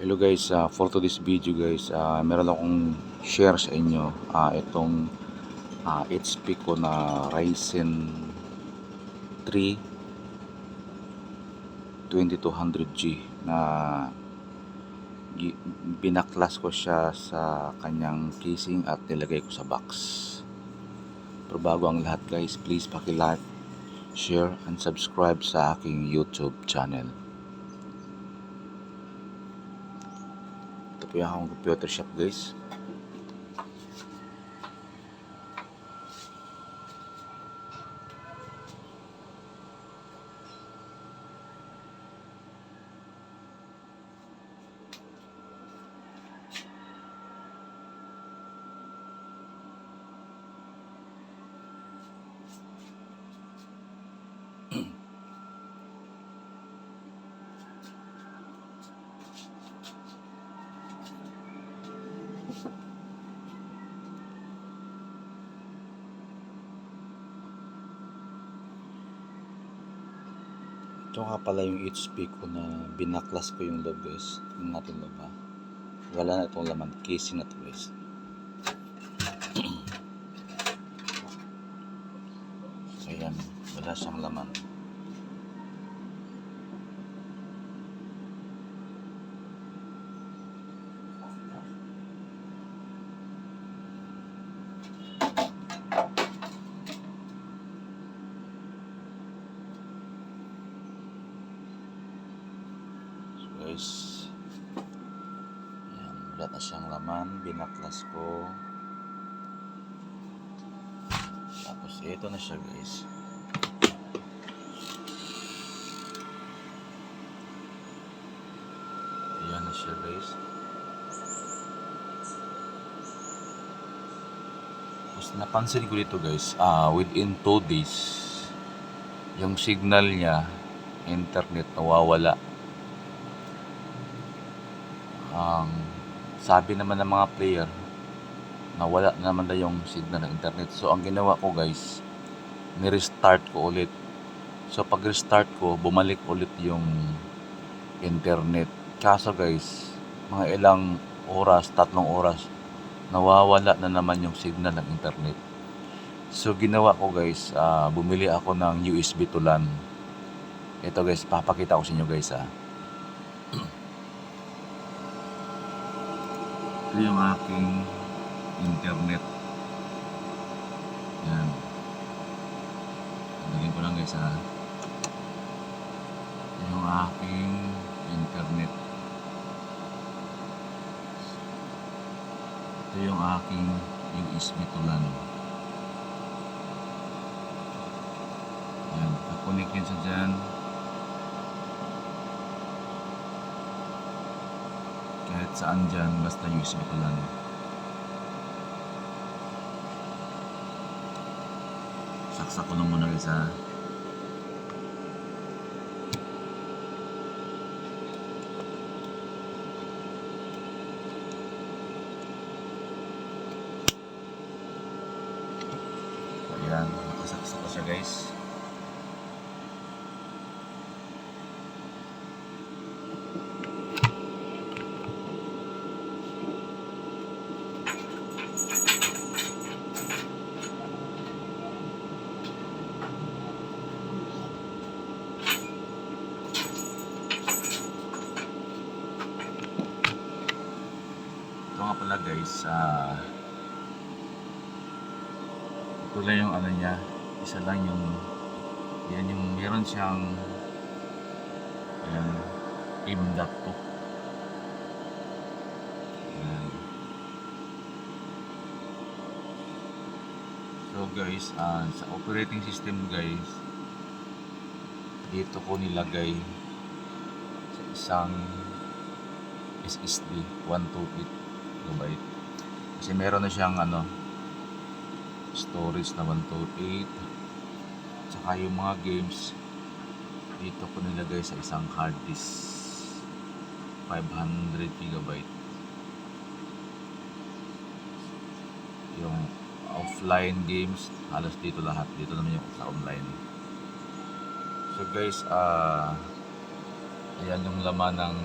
Hello guys, for today's video guys, meron akong share sa inyo itong HP ko na Ryzen 3 2200G na binaklas ko siya sa kanyang casing at nilagay ko sa box. Pero bago ang lahat guys, please paki-like, share and subscribe sa aking YouTube channel. Ito po yung akong computer shop guys. Ito nga pala yung HP ko na binaklas ko yung loob guys. Tingnan natin loob ha. Wala na itong laman. Casing na ito guys. So ayan. Wala siyang laman. Guys, ayan, wala na siyang laman, binaklas ko. Tapos ito na siya guys. Ayan na siya guys. Tapos napansin ko dito guys, within 2 days yung signal niya, internet, nawawala. Sabi naman ng mga player na wala naman na yung signal ng internet. So ang ginawa ko guys, ni-restart ko ulit. So pag restart ko, bumalik ulit yung internet. Kaso guys, mga ilang oras, 3 oras, nawawala na naman yung signal ng internet. So ginawa ko guys, bumili ako ng USB to LAN. Ito guys, papakita ko sa inyo guys Ito yung aking internet. Yan. Lagyan ko lang guys Ito yung aking internet. Ito yung aking USB to LAN. Yan. Kakunik yun sa dyan. Kahit saan dyan, basta USB to LAN. Saksak ko lang muna guys Ayan, nakasaksak ko siya guys. Ito nga pala guys, ito lang yung ano niya, isa lang yung, yan yung meron siyang ayan, M.2. Ayan. So guys, sa operating system guys, dito ko nilagay sa isang SSD 128GB kasi meron na siyang storage na 128, tsaka yung mga games dito ko nilagay sa isang hard disk 500GB. Yung offline games halos dito lahat, dito naman yung sa online. So guys, ayan yung laman ng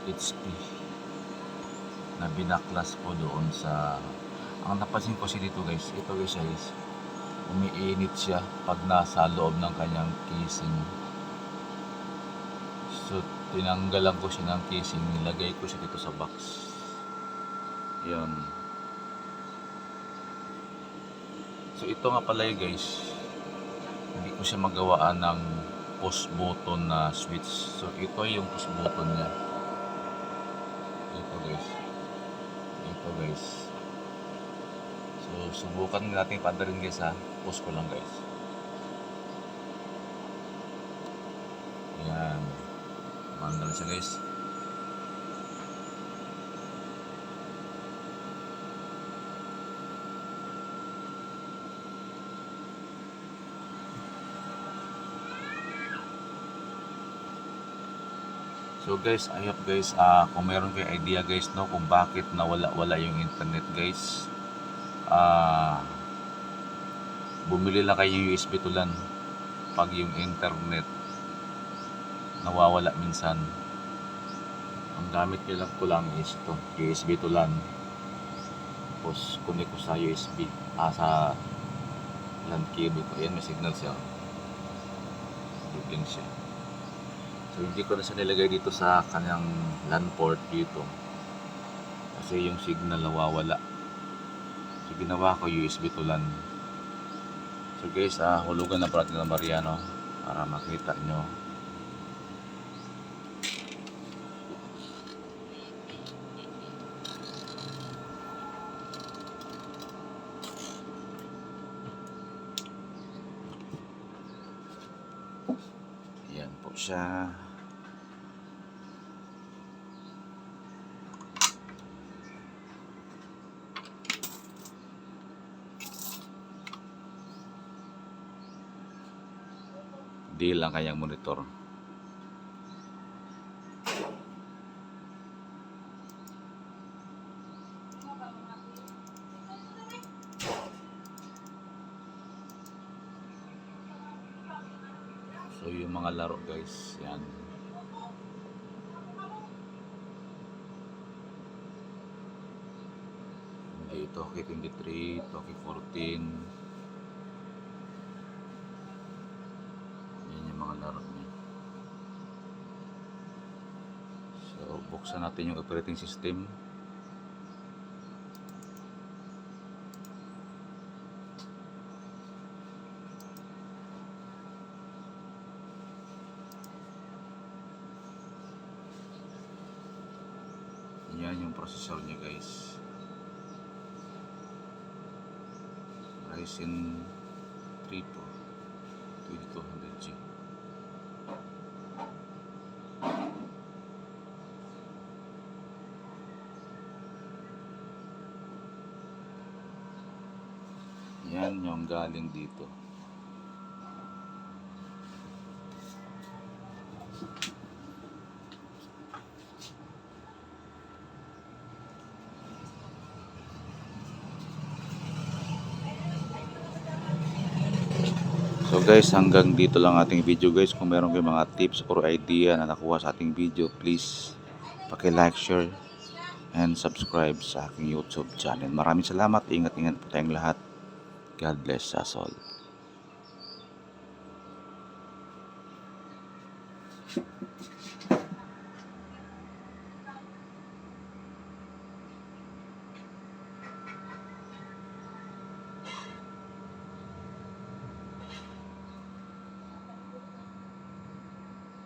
HP na binaklas ko doon sa, ang napansin ko siya dito guys, ito guys, umiinit siya pag nasa loob ng kanyang casing. So tinanggalan ko siya ng casing, nilagay ko siya dito sa box. Yan. So ito nga pala guys, hindi ko siya magawaan ng push button na switch. So ito yung push button niya. Ito guys. So subukan natin padarin guys ha. Push ko lang guys. Yan. Mandal siya guys. So guys, I hope guys, kung meron kayo idea guys, no, kung bakit nawala yung internet guys, bumili lang kayo yung USB to LAN pag yung internet nawawala minsan. Ang gamit nyo lang is ito, USB to LAN. Tapos connect ko sa USB, sa LAN cable ko. Ayan, may signal siya. Bibling siya. So hindi ko na siya nilagay dito sa kanyang LAN port dito kasi yung signal nawawala. So ginawa ko USB to LAN. So guys, hulugan na pala natin ng Mariano para makita nyo. Yan po siya. Di lang kanyang monitor. So yung mga laro guys, yan. Hindi, Toki 23, Toki 14. Mga laro niya. So buksan natin yung operating system. Yan yung processor niya guys, Ryzen 3 Pro 2200G. Yan yung galing dito. So guys, hanggang dito lang ating video guys. Kung meron kayong mga tips or idea na nakuha sa ating video, please paki-like, share, and subscribe sa aking YouTube channel. Maraming salamat. Ingat-ingat po tayong lahat. God bless us all.